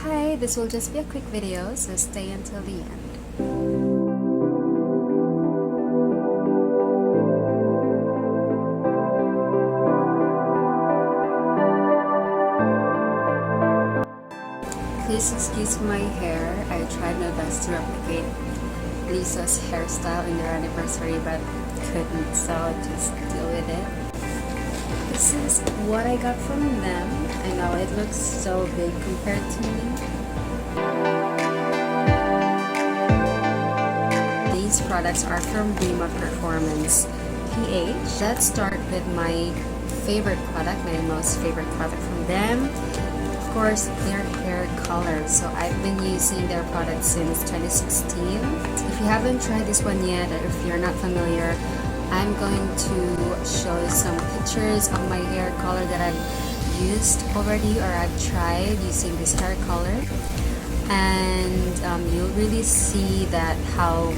Hi, this will just be a quick video, so stay until the end. Please excuse my hair. I tried my best to replicate Lisa's hairstyle in their anniversary, but couldn't, so just deal with it. This is what I got from them. I know it looks so big compared to me. These products are from Brima Performance PH. Let's start with my favorite product, my most favorite product from them. Of course, their hair color. So I've been using their product since 2016. If you haven't tried this one yet, or if you're not familiar, I'm going to show you some pictures of my hair color that I've used already, or I've tried using this hair color, and you'll really see that how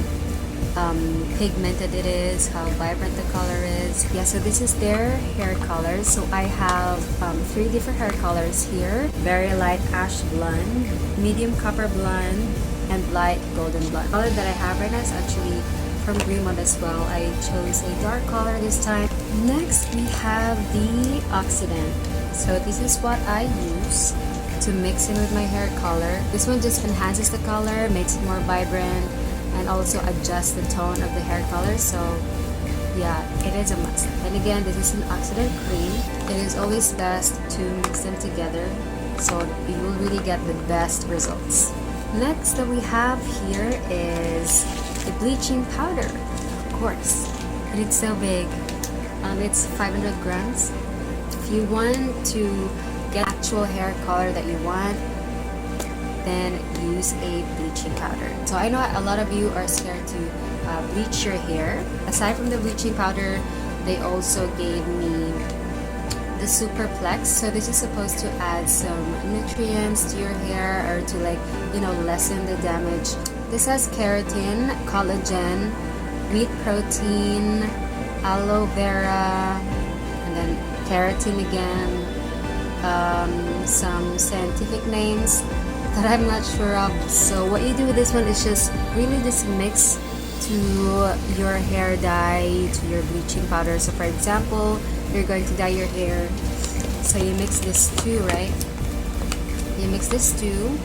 pigmented it is, how vibrant the color is. Yeah, so this is their hair color. So I have 3 different hair colors here: very light ash blonde, medium copper blonde, and light golden blonde. The color that I have right now is actually from Brima as well. I chose a dark color this time. Next, we have the oxidant. So this is what I use to mix in with my hair color. This one just enhances the color, makes it more vibrant, and also adjusts the tone of the hair color. So yeah, it is a must. And again, this is an oxidant cream. It is always best to mix them together so you will really get the best results. Next that we have here is the bleaching powder. Of course, and it's so big. It's 500 grams. If you want to get actual hair color that you want, then use a bleaching powder. So I know a lot of you are scared to bleach your hair. Aside from the bleaching powder, they also gave me the Superplex. So this is supposed to add some nutrients to your hair, or to lessen the damage. This has keratin, collagen, wheat protein, aloe vera, and then keratin again, some scientific names that I'm not sure of. So what you do with this one is just mix to your hair dye, to your bleaching powder. So for example, you're going to dye your hair, so you mix this too, right? You mix this too.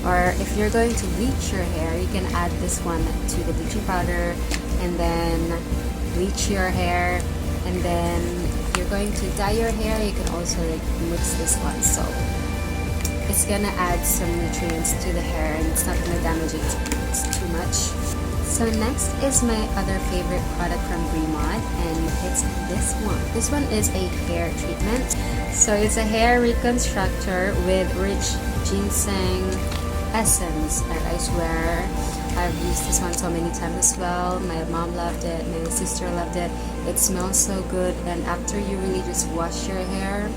Or if you're going to bleach your hair, you can add this one to the bleaching powder and then bleach your hair. And then if you're going to dye your hair, you can also mix this one. So it's gonna add some nutrients to the hair, and it's not gonna damage it too much. So next is my other favorite product from Brima, and it's this one. This one is a hair treatment. So it's a hair reconstructor with rich ginseng essence, and I swear I've used this one so many times as well. My mom loved it, my sister loved it. It smells so good, and after you really just wash your hair,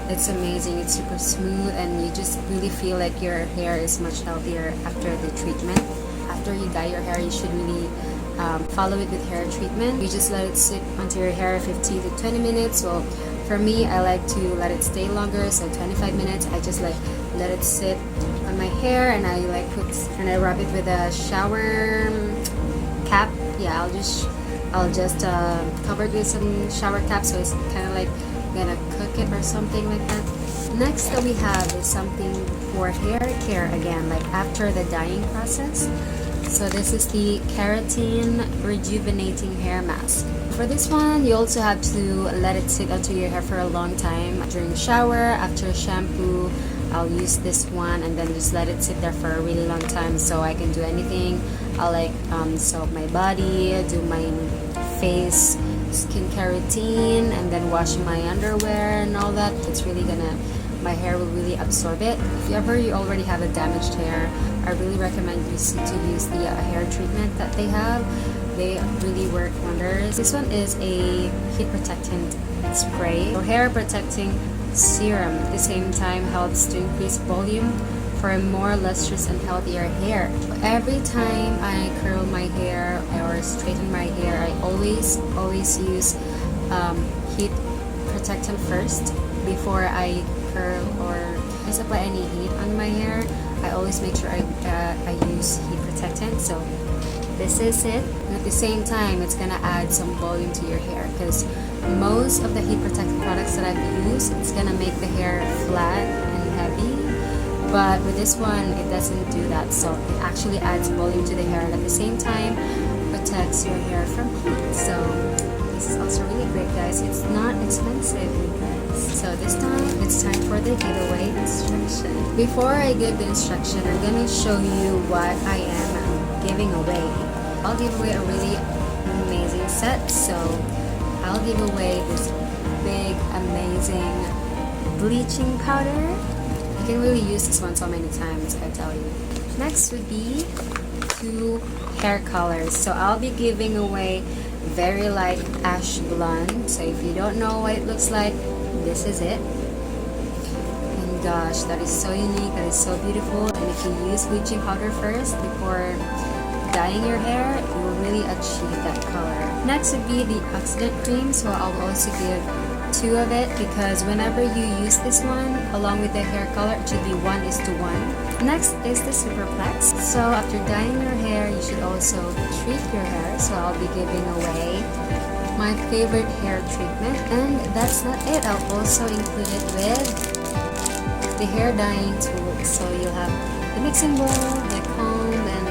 it's amazing. It's super smooth, and you just really feel like your hair is much healthier after the treatment. After you dye your hair, you should really follow it with hair treatment. You just let it sit onto your hair 15 to 20 minutes. Well, for me, I like to let it stay longer, so 25 minutes. I just let it sit on my hair, and I rub it with a shower cap. Yeah, I'll just cover it with some shower cap, so it's kind of like gonna cook it or something like that. Next that we have is something for hair care again, like after the dyeing process. So this is the Keratin Rejuvenating Hair Mask. For this one, you also have to let it sit onto your hair for a long time. During the shower, after shampoo, I'll use this one and then just let it sit there for a really long time, so I can do anything. I'll soap my body, do my face skincare routine, and then wash my underwear and all that. It's really my hair will really absorb it. If you already have a damaged hair, I really recommend you to use the hair treatment that they have. They really work wonders. This one is a heat protectant spray, or hair protecting serum. At the same time, helps to increase volume for a more lustrous and healthier hair. Every time I curl my hair or straighten my hair, I always use heat protectant first before I curl or apply any heat on my hair. always make sure I use heat protectant. So this is it, and at the same time it's gonna add some volume to your hair, because most of the heat protectant products that I've used, it's gonna make the hair flat and heavy, but with this one it doesn't do that. So it actually adds volume to the hair and at the same time protects your hair from heat. So this is also really great, guys. It's not expensive, you guys. So this time it's time for the giveaway instruction. Before I give the instruction, I'm gonna show you what I am giving away. I'll give away a really amazing set. So I'll give away this big amazing bleaching powder. You can really use this one so many times, I tell you. Next would be 2 hair colors. So I'll be giving away very light ash blonde. So if you don't know what it looks like, this is it. And gosh, that is so unique, that is so beautiful. And if you use bleaching powder first before dyeing your hair, you will really achieve that color. Next would be the oxidant cream. So I'll also give 2 of it, because whenever you use this one along with the hair color, it should be 1:1. Next is the Superplex. So after dyeing your hair, you should also treat your hair. So I'll be giving away my favorite hair treatment, and that's not it. I'll also include it with the hair dyeing tools. So you'll have the mixing bowl, the comb, and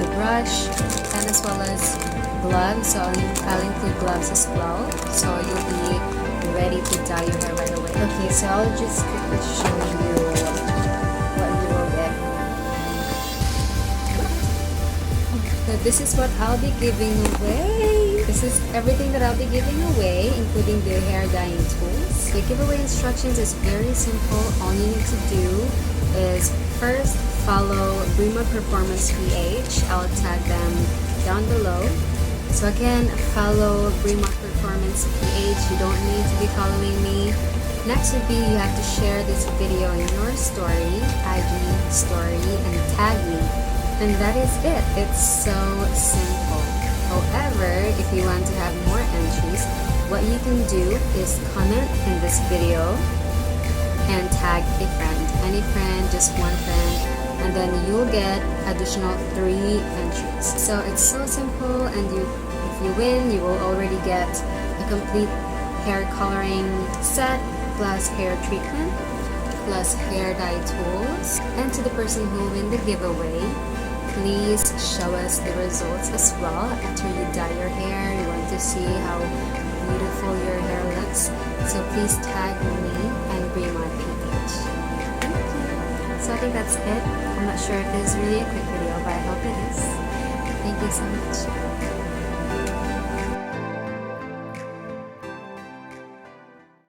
the brush, and as well as gloves. So I'll include gloves as well, so you'll be ready to dye your hair right away. Okay, so I'll just quickly show you what you will get. So this is what I'll be giving away. This is everything that I'll be giving away, including the hair dyeing tools. The giveaway instructions is very simple. All you need to do is first follow Brima Performance PH. I'll tag them down below. So again, follow Brima Performance PH. You don't need to be following me. Next would be you have to share this video in your story, IG story, and tag me. And that is it. It's so simple. However, if you want to have more entries, what you can do is comment in this video and tag a friend. Any friend, just one friend, and then you'll get additional 3 entries. So it's so simple, and if you win, you will already get a complete hair coloring set, plus hair treatment, plus hair dye tools. And to the person who win the giveaway, please show us the results as well. After you dye your hair, you want to see how beautiful your hair looks, so please tag me and Brima PH. Thank you. So I think that's it. I'm not sure if this is really a quick video, but I hope it is. Thank you so much.